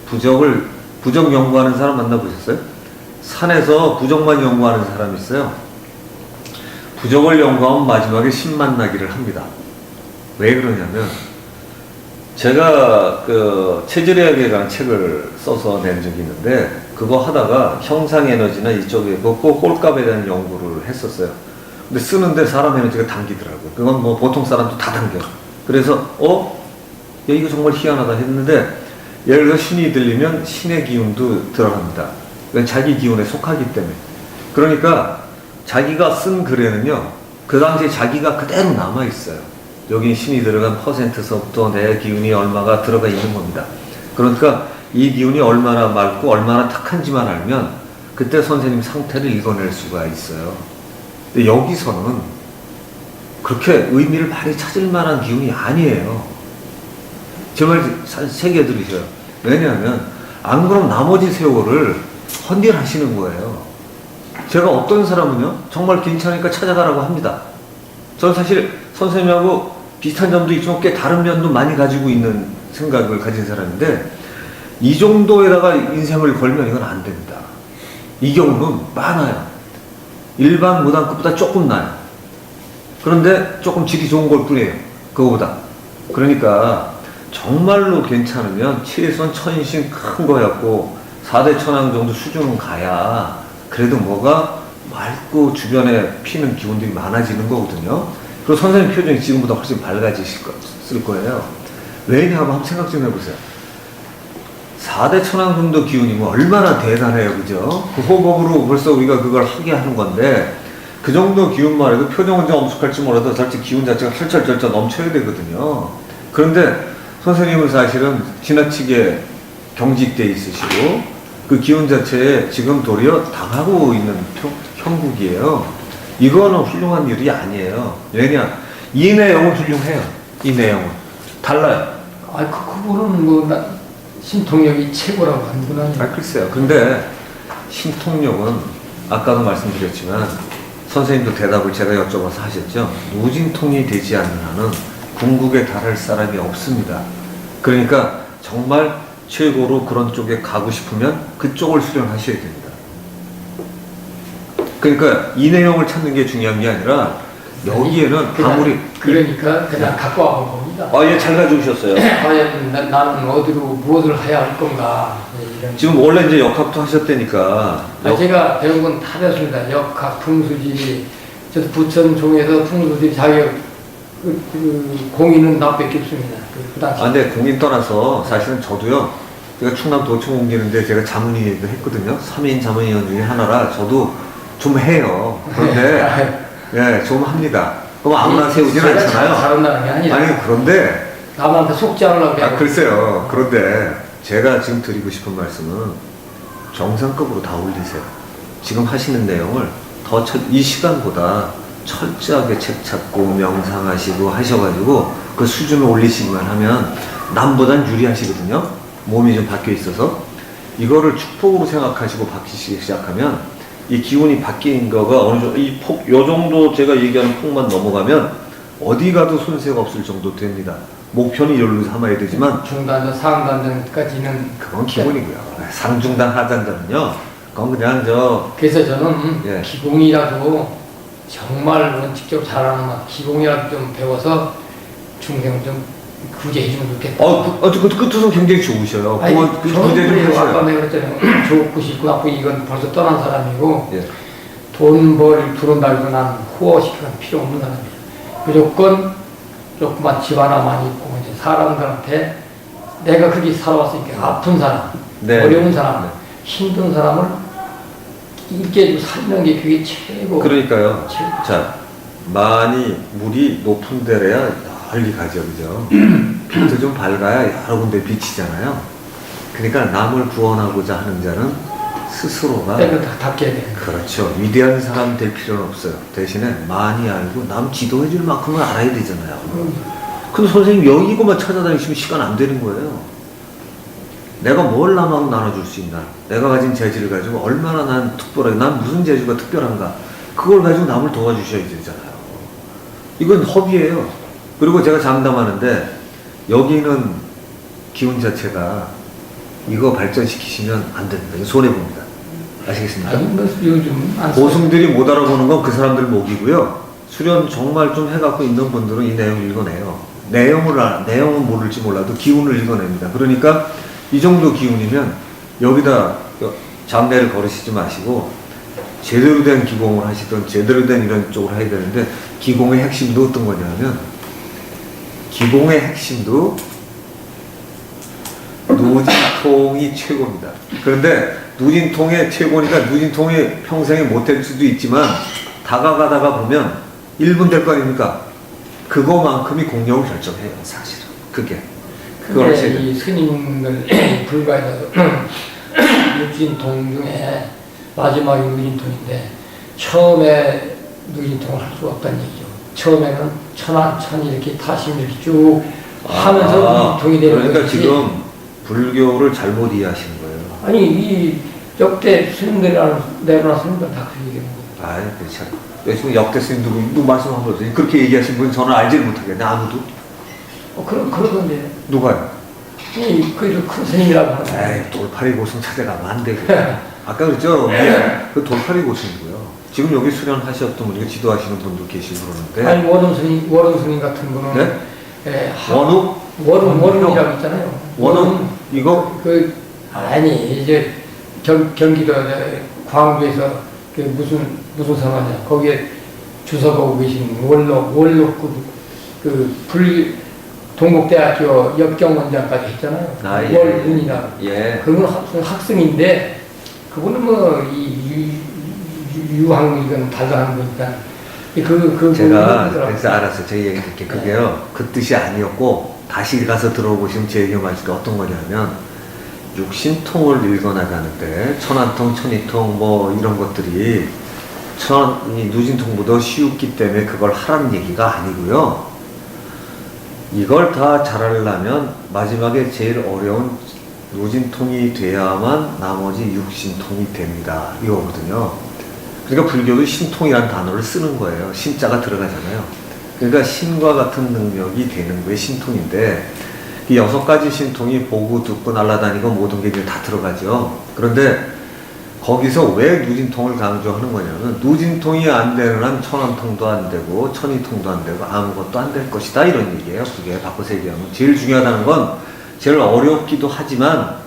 부적 연구하는 사람 만나보셨어요? 산에서 부적만 연구하는 사람이 있어요. 부적을 연구하면 마지막에 신 만나기를 합니다. 왜 그러냐면 제가 그 체질의학이라는 책을 써서 낸 적이 있는데 그거 하다가 형상에너지나 이쪽에 그 꼴값에 대한 연구를 했었어요. 근데 쓰는데 사람 에너지가 당기더라고요. 그건 뭐 보통 사람도 다 당겨. 그래서 야, 이거 정말 희한하다 했는데 예를 들어 신이 들리면 신의 기운도 들어갑니다. 그건 자기 기운에 속하기 때문에. 그러니까 자기가 쓴 글에는요, 그 당시에 자기가 그대로 남아있어요. 여기 신이 들어간 퍼센트서부터 내 기운이 얼마가 들어가 있는 겁니다. 그러니까 이 기운이 얼마나 맑고 얼마나 탁한지만 알면 그때 선생님 상태를 읽어낼 수가 있어요. 근데 여기서는 그렇게 의미를 많이 찾을 만한 기운이 아니에요. 제 말 새겨들으셔요. 왜냐하면 안 그럼 나머지 세월을 헌딜하시는 거예요. 제가 어떤 사람은요, 정말 괜찮으니까 찾아가라고 합니다. 저는 사실 선생님하고 비슷한 점도 있지만 꽤 다른 면도 많이 가지고 있는 생각을 가진 사람인데 이 정도에다가 인생을 걸면 이건 안 됩니다. 이 경우는 많아요. 일반 무당급보다 조금 나요. 그런데 조금 질이 좋은 걸 뿐이에요. 그거보다. 그러니까 정말로 괜찮으면 최소한 천신 큰 거였고 4대 천왕 정도 수준은 가야 그래도 뭐가 맑고 주변에 피는 기운들이 많아지는 거거든요. 그리고 선생님 표정이 지금보다 훨씬 밝아지실 거예요. 왜냐하면 한번 생각 좀 해보세요. 4대 천왕 정도 기운이면 얼마나 대단해요, 그죠? 그 호흡으로 벌써 우리가 그걸 하게 하는 건데 그 정도 기운만 해도 표정은 좀 엄숙할지 몰라도 사실 기운 자체가 철철철철 넘쳐야 되거든요. 그런데 선생님은 사실은 지나치게 경직돼 있으시고 그 기운 자체에 지금 도리어 당하고 있는 형국이에요. 이거는 훌륭한 일이 아니에요. 왜냐? 이 내용은 훌륭해요. 이 내용은. 달라요. 그거는 뭐, 신통력이 최고라고 하는구나. 글쎄요. 근데 신통력은 아까도 말씀드렸지만 선생님도 대답을 제가 여쭤봐서 하셨죠. 무진통이 되지 않는 한은 궁극에 달할 사람이 없습니다. 그러니까 정말 최고로 그런 쪽에 가고 싶으면 그쪽을 수련하셔야 됩니다. 그러니까 이 내용을 찾는 게 중요한 게 아니라 여기에는 아무리 그러니까 그냥 갖고 와본 겁니다. 예, 잘 가져오셨어요. 과연 나는 어디로 무엇을 해야 할 건가. 이런. 지금 원래 이제 역학도 하셨다니까. 제가 배운 건 다 됐습니다. 역학, 풍수지, 저도 부천 종에서 풍수지 자격 공인은 나 뺏기 없습니다. 그 당시. 근데 공인 떠나서 사실은 저도요. 제가 충남 도청 옮기는데 제가 자문위도 했거든요. 3인 자문위원 중에 하나라 저도 좀 해요. 그런데 예, 좀 합니다. 그럼 아무나 세우진 않잖아요. 잘한다는 게 아니라. 아니 그런데 남한테 속지 않으려고 그래요. 글쎄요. 그런데 제가 지금 드리고 싶은 말씀은 정상급으로 다 올리세요. 지금 하시는 내용을 이 시간보다 철저하게 책 찾고 명상하시고 하셔가지고 그 수준을 올리시기만 하면 남보단 유리하시거든요. 몸이 좀 바뀌어 있어서 이거를 축복으로 생각하시고 바뀌시기 시작하면 이 기운이 바뀐 거가 어느 정도 요 정도 제가 얘기하는 폭만 넘어가면 어디 가도 손해가 없을 정도 됩니다. 목표는 이걸로 삼아야 되지만 중단전, 상단전까지는 그건 기본이고요. 상중단 하단전은요. 그건 그냥 그래서 저는 예. 기공이라도 정말 원칙적으로 잘하는 것 기공이라도 좀 배워서 중생 좀 구제해주면 좋겠다. 그 뜻은 굉장히 좋으셔요. 아니, 그건 구제 좀 저는 아까 하셔요. 내가 그랬잖아요. 좋고 싶고 나쁘고 이건 벌써 떠난 사람이고 예. 돈 들어온다고 난 후원시키는 필요 없는 사람이에요. 무조건 조그만 집 하나만 있고 이제 사람들한테 내가 그렇게 살아왔으니까 아픈 사람, 네. 어려운 사람, 네. 힘든 사람을 있게 살리는 게 그게 최고. 그러니까요. 최고. 자, 많이 물이 높은 데래야 널리 가죠, 그죠? 빛도 좀 밝아야 여러 군데 비치잖아요. 그러니까 남을 구원하고자 하는 자는 스스로가 때를 다 닦여야 되는 거예요. 그렇죠. 위대한 사람 될 필요는 없어요. 대신에 많이 알고 남 지도해 줄 만큼은 알아야 되잖아요. 근데 선생님 여기고만 찾아다니시면 시간 안 되는 거예요. 내가 뭘 남하고 나눠줄 수 있나? 내가 가진 재질을 가지고 얼마나 난 특별하게, 난 무슨 재주가 특별한가? 그걸 가지고 남을 도와주셔야 되잖아요. 이건 허비예요. 그리고 제가 장담하는데 여기는 기운 자체가 이거 발전시키시면 안 됩니다. 이거 손해봅니다. 아시겠습니까? 아니, 뭐 요즘 안 써요. 고승들이 못 알아보는 건 그 사람들 목이고요. 수련 정말 좀 해갖고 있는 분들은 이 내용 읽어내요. 내용은 모를지 몰라도 기운을 읽어냅니다. 그러니까 이 정도 기운이면 여기다 장례를 걸으시지 마시고 제대로 된 기공을 하시던 제대로 된 이런 쪽을 해야 되는데 기공의 핵심도 어떤 거냐면 기공의 핵심도 누진통이 최고입니다. 그런데 누진통의 최고니까 누진통이 평생에 못할 수도 있지만 다가가다가 보면 1분 될 거 아닙니까? 그거만큼이 공력을 결정해요, 사실은. 그게. 그걸 근데 이 스님들 불가에서 누진통 중에 마지막이 누진통인데 처음에 누진통을 할 수 없다는 얘기죠. 처음에는 천안 이렇게 타시면 이렇게 쭉 하면서 누진통이 되는 그러니까 거지. 지금 불교를 잘못 이해하시는 거예요. 아니 이 역대 스님들이랑 내려나 스님들 다 그렇게 얘기하는 거예요. 아이, 그렇죠. 지금 역대 스님 누구 말씀 한번 보세요. 그렇게 얘기하신 분 저는 알지를 못하겠네, 아무도. 그러던데. 누가요? 그래도 큰 스님이라고 하는 거예요. 에이, 돌파리 고승 찾아가면 안 되고. 아까 그랬죠? 그 돌파리 고승이고요. 지금 여기 수련하셨던 분이 지도하시는 분도 계시고 그러는데. 아니 원음 스님 같은 분은 네? 예, 원우? 원음이라고 있잖아요. 원음? 이거? 아니 이제 경기도 광주에서 그 무슨 상하냐 거기에 주석하고 계신 원로 동국대학교 역경원장까지 했잖아요. 아, 예. 원룬이라고. 예. 그분 학생인데 그분은 유학 이건 달라하는 거니까 제가 그래서 알았어요. 제 얘기 듣게. 그게요. 그 뜻이 아니었고 다시 가서 들어보시면 제 얘기 맞을게 어떤 거냐면 육신통을 읽어나가는데 천안통, 천이통 뭐 이런 것들이 이 누진통보다 쉬웠기 때문에 그걸 하라는 얘기가 아니고요. 이걸 다 잘하려면 마지막에 제일 어려운 누진통이 돼야만 나머지 육신통이 됩니다. 이거거든요. 그러니까 불교도 신통이라는 단어를 쓰는 거예요. 신자가 들어가잖아요. 그러니까 신과 같은 능력이 되는 게 신통인데 이 6가지 신통이 보고 듣고 날아다니고 모든 게 이제 다 들어가죠. 그런데 거기서 왜 누진통을 강조하는 거냐면 누진통이 안 되는 한 천안통도 안 되고 천이통도 안 되고 아무것도 안 될 것이다 이런 얘기예요. 그게 바꿔서 얘기하면 제일 중요하다는 건 제일 어렵기도 하지만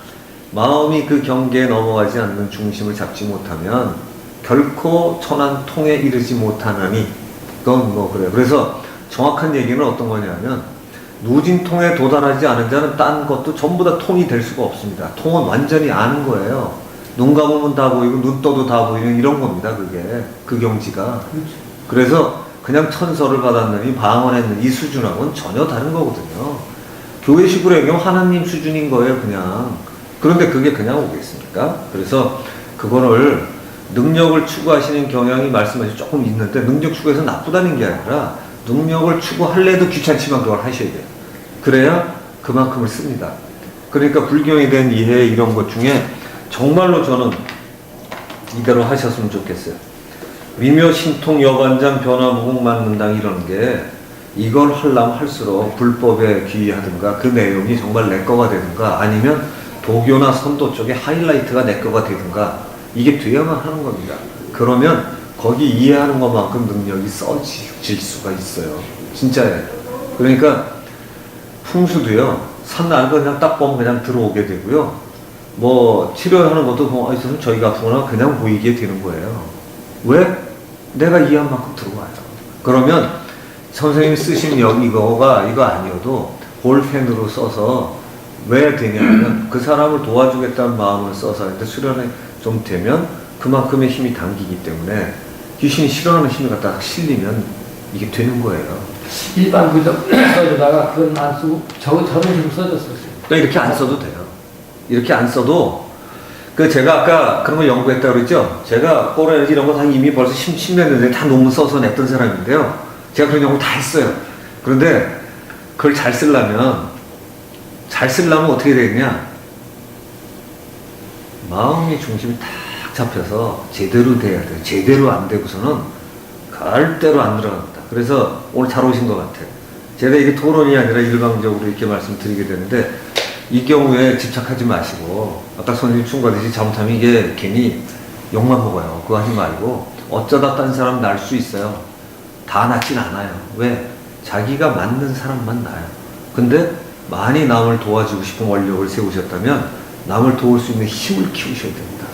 마음이 그 경계에 넘어가지 않는 중심을 잡지 못하면 결코 천안통에 이르지 못하나니 그건 뭐 그래요. 그래서 정확한 얘기는 어떤 거냐면 누진통에 도달하지 않은 자는 딴 것도 전부 다 통이 될 수가 없습니다. 통은 완전히 아는 거예요. 눈 감으면 다 보이고 눈 떠도 다 보이는 이런 겁니다. 그게 그 경지가. 그래서 그냥 천서를 받았느니 방언했는 이 수준하고는 전혀 다른 거거든요. 교회식으로 얘기하면 하나님 수준인 거예요. 그냥. 그런데 그게 그냥 오겠습니까? 그래서 그거를 능력을 추구하시는 경향이 말씀하신 조금 있는데 능력 추구해서 나쁘다는 게 아니라 능력을 추구할래도 귀찮지만 그걸 하셔야 돼요. 그래야 그만큼을 씁니다. 그러니까 불경에 대한 이해 이런 것 중에 정말로 저는 이대로 하셨으면 좋겠어요. 미묘 신통 여관장 변화무궁 만능당 이런 게 이걸 하려면 할수록 불법에 귀의하든가 그 내용이 정말 내 거가 되든가 아니면 도교나 선도 쪽에 하이라이트가 내 거가 되든가 이게 돼야만 하는 겁니다. 그러면 거기 이해하는 것만큼 능력이 써질 수가 있어요. 진짜예요. 그러니까 풍수도요. 산 날 그냥 딱 보면 그냥 들어오게 되고요. 뭐 치료하는 것도 보면 있으면 저희가 아프거나 그냥 보이게 되는 거예요. 왜? 내가 이해한 만큼 들어와요. 그러면 선생님이 쓰신 이거가 이거 아니어도 볼펜으로 써서 왜 되냐면 그 사람을 도와주겠다는 마음을 써서 근데 수련이 좀 되면 그만큼의 힘이 당기기 때문에 귀신이 싫어하는 힘이 갖다가 실리면 이게 되는 거예요. 일반 써주다가 그건 안 쓰고 저는 좀 써줬었어요. 그러니까 이렇게 안 써도 돼요. 이렇게 안 써도 제가 아까 그런 걸 연구했다고 그랬죠. 제가 꼬레너지 이런 거 다 이미 벌써 10년 전에 다 논문 써서 냈던 사람인데요. 제가 그런 연구 다 했어요. 그런데 그걸 잘 쓰려면 어떻게 되겠냐? 마음의 중심이 딱 잡혀서 제대로 돼야 돼요. 제대로 안 되고서는 갈대로 안 들어갑니다. 그래서 오늘 잘 오신 것 같아요. 제가 이게 토론이 아니라 일방적으로 이렇게 말씀드리게 되는데 이 경우에 집착하지 마시고 아까 선생님 충고하듯이 잘못하면 이게 괜히 욕만 먹어요. 그거 하지 말고 어쩌다 딴 사람 날 수 있어요. 다 낫진 않아요. 왜? 자기가 맞는 사람만 나요. 근데 많이 남을 도와주고 싶은 원력을 세우셨다면 남을 도울 수 있는 힘을 키우셔야 됩니다.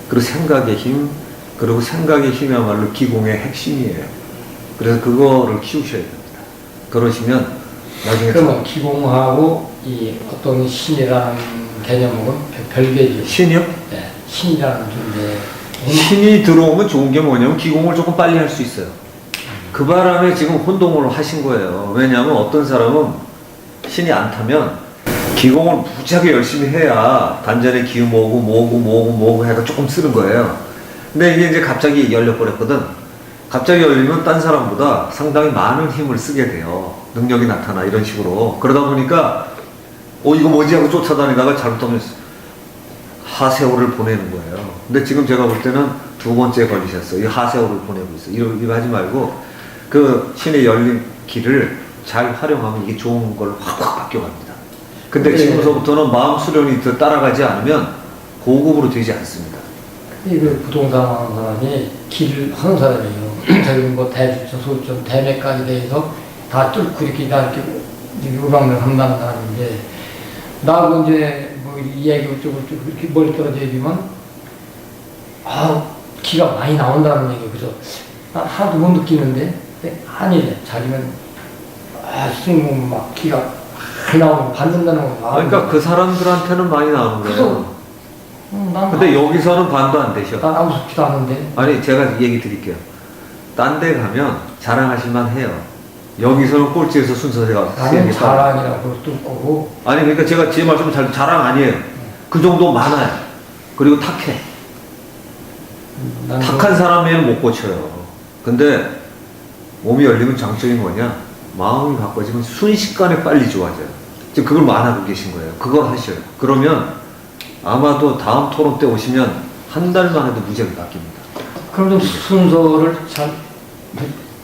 그리고 생각의 힘, 그리고 생각의 힘이야말로 기공의 핵심이에요. 그래서 그거를 키우셔야 됩니다. 그러시면 나중에 그러면 기공하고 이 어떤 신이라는 개념은 별개죠. 신이요? 네, 신이라는 존재. 신이 들어오면 좋은 게 뭐냐면 기공을 조금 빨리 할 수 있어요. 그 바람에 지금 혼동을 하신 거예요. 왜냐하면 어떤 사람은 신이 안 타면 기공을 무지하게 열심히 해야 단전에 기운 모으고 해가 조금 쓰는 거예요. 근데 이게 이제 갑자기 열려버렸거든. 갑자기 열리면 딴 사람보다 상당히 많은 힘을 쓰게 돼요. 능력이 나타나 이런 식으로. 그러다 보니까 이거 뭐지 하고 쫓아다니다가 잘못하면 하세호를 보내는 거예요. 근데 지금 제가 볼 때는 두 번째 걸리셨어요. 이 하세호를 보내고 있어요. 이거 하지 말고 그 신의 열린 길을 잘 활용하면 이게 좋은 걸로 확 바뀌어갑니다. 근데 네. 지금서부터는 마음 수련이 더 따라가지 않으면 고급으로 되지 않습니다. 그 부동산 하는 사람이 길을 하는 사람이에요. 자기는 뭐 대주점, 소주점, 대매까지 대해서 다 뚫고 이렇게 다 이렇게 우방을 한다는 사람인데, 나하고 이제 뭐 이야기 어쩌고 이렇게 멀리 떨어져 있으면, 기가 많이 나온다는 얘기예요. 그래서 하나도 못 느끼는데, 아니래. 자기는, 스님 막 기가 많이 나오고 받는다는 거. 그러니까 그 사람들한테는 많이 나오는 거예요. 근데 여기서는 반도 안 되셔. 난 아무 좋지도 않은데. 아니 제가 얘기 드릴게요. 딴 데 가면 자랑하실만 해요. 여기서는 꼴찌에서 순서가 나는 자랑이라고 또 거고. 아니 그러니까 제가 제 말씀 잘 자랑 아니에요. 그 정도 많아요. 그리고 탁해. 탁한 사람에는 못 고쳐요. 근데 몸이 열리면 장점이 뭐냐? 마음이 바꿔지면 순식간에 빨리 좋아져요. 지금 그걸 안 하고 계신 거예요. 그걸 하셔요. 그러면 아마도 다음 토론 때 오시면 한 달만 해도 무지하게 바뀝니다. 그럼 좀 순서를 잘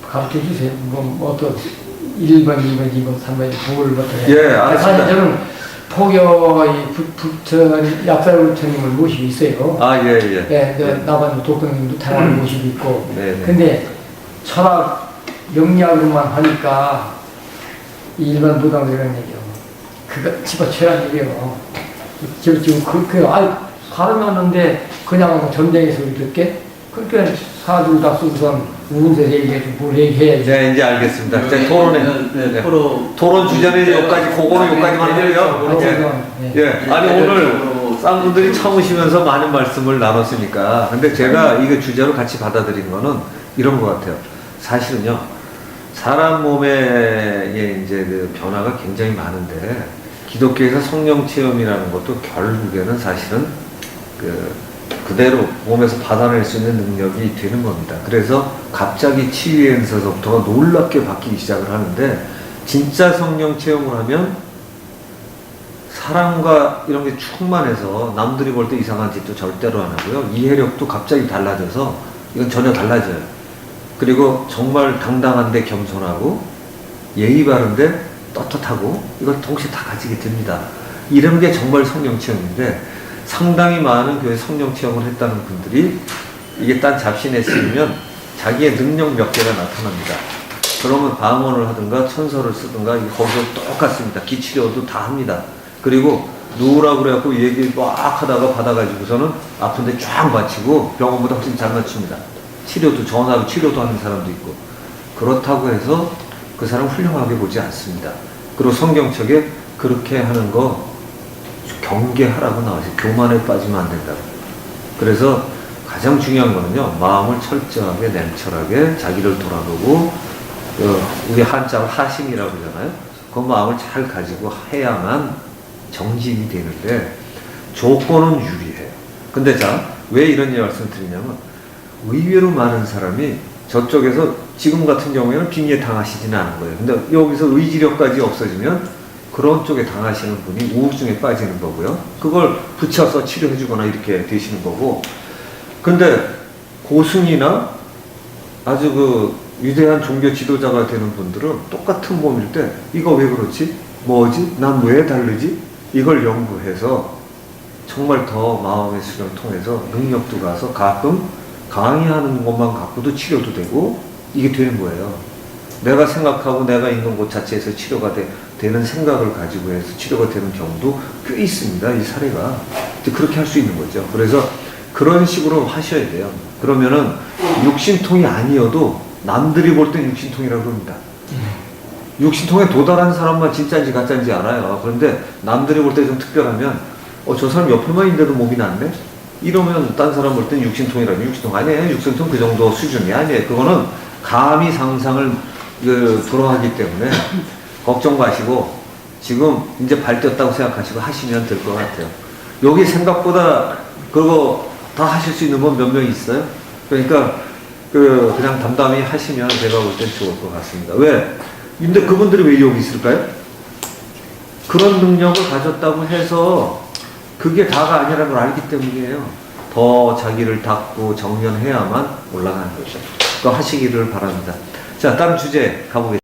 가르쳐 주세요. 뭐 어떤 1번, 2번, 2번, 3번, 9월부터. 예, 알았습니다. 사실 저는 포교의 부처 약살부처님을 모시고 있어요. 예. 네, 나반 독도님도 태양을 모시고 있고. 네. 근데 철학 영리학으로만 하니까 이 일반 무당들이라는 얘기요. 그거 집어쳐야 얘기요. 지금 사람이 왔는데 그냥 전쟁에서 이렇게 그렇게 사주를 다 쓰고선 운세 얘기해서 뭘 얘기해야지. 네, 이제 알겠습니다. 자, 토론에 네. 토론 주제는 여기까지, 그거는 여기까지만 하고요. 예, 아니 오늘 쌍분들이 참으시면서 많은 말씀을 나눴으니까. 근데 제가 이거 주제로 같이 받아들인 거는 이런 것 같아요. 사실은요, 사람 몸에 이제 그 변화가 굉장히 많은데 기독교에서 성령 체험이라는 것도 결국에는 사실은 그대로 몸에서 받아낼 수 있는 능력이 되는 겁니다. 그래서 갑자기 치유의 행사서부터 놀랍게 바뀌기 시작을 하는데, 진짜 성령 체험을 하면 사랑과 이런 게 충만해서 남들이 볼 때 이상한 짓도 절대로 안 하고요. 이해력도 갑자기 달라져서 이건 전혀 달라져요. 그리고 정말 당당한데 겸손하고 예의 바른데 떳떳하고 이걸 동시에 다 가지게 됩니다. 이런 게 정말 성령 체험인데, 상당히 많은 교회 성령 체험을 했다는 분들이 이게 딴 잡신에 쓰이면 자기의 능력 몇 개가 나타납니다. 그러면 방언을 하든가 천서를 쓰든가 거기서 똑같습니다. 기치료도 다 합니다. 그리고 누우라고 그래갖고 얘기 막 하다가 받아가지고서는 아픈데 쫙 맞히고 병원보다 훨씬 잘 맞춥니다. 치료도 전화로 치료도 하는 사람도 있고. 그렇다고 해서 그 사람 훌륭하게 보지 않습니다. 그리고 성경책에 그렇게 하는 거 경계하라고 나와있어요. 교만에 빠지면 안 된다고. 그래서 가장 중요한 거는요, 마음을 철저하게 냉철하게 자기를 돌아보고, 우리 한자로 하심이라고 그러잖아요. 그 마음을 잘 가지고 해야만 정진이 되는데, 조건은 유리해요. 근데 자, 왜 이런 말씀 드리냐면, 의외로 많은 사람이 저쪽에서 지금 같은 경우에는 빙의에 당하시지는 않은 거예요. 근데 여기서 의지력까지 없어지면 그런 쪽에 당하시는 분이 우울증에 빠지는 거고요. 그걸 붙여서 치료해주거나 이렇게 되시는 거고. 근데 고승이나 아주 위대한 종교 지도자가 되는 분들은 똑같은 몸일 때 이거 왜 그렇지? 뭐지? 난 왜 다르지? 이걸 연구해서 정말 더 마음의 수련을 통해서 능력도 가서 가끔 강의하는 것만 갖고도 치료도 되고 이게 되는 거예요. 내가 생각하고 내가 있는 곳 자체에서 치료가 되는 생각을 가지고 해서 치료가 되는 경우도 꽤 있습니다. 이 사례가. 이제 그렇게 할 수 있는 거죠. 그래서 그런 식으로 하셔야 돼요. 그러면은 육신통이 아니어도 남들이 볼 땐 육신통이라고 합니다. 육신통에 도달한 사람만 진짜인지 가짜인지 알아요. 그런데 남들이 볼 때 좀 특별하면 저 사람 옆에만 있는데도 몸이 낫네? 이러면 딴 사람 볼 땐 육신통이라면 육신통 아니에요. 육신통 그 정도 수준이 아니에요. 그거는 감히 상상을 불허하기 때문에 걱정 마시고 지금 이제 발떴다고 생각하시고 하시면 될 것 같아요. 여기 생각보다 그거 다 하실 수 있는 분 몇 명 있어요? 그러니까 그냥 담담히 하시면 제가 볼 땐 좋을 것 같습니다. 왜? 근데 그분들이 왜 여기 있을까요? 그런 능력을 가졌다고 해서 그게 다가 아니라는 걸 알기 때문이에요. 더 자기를 닦고 정연해야만 올라가는 거죠. 그거 하시기를 바랍니다. 자, 다른 주제 가보겠습니다.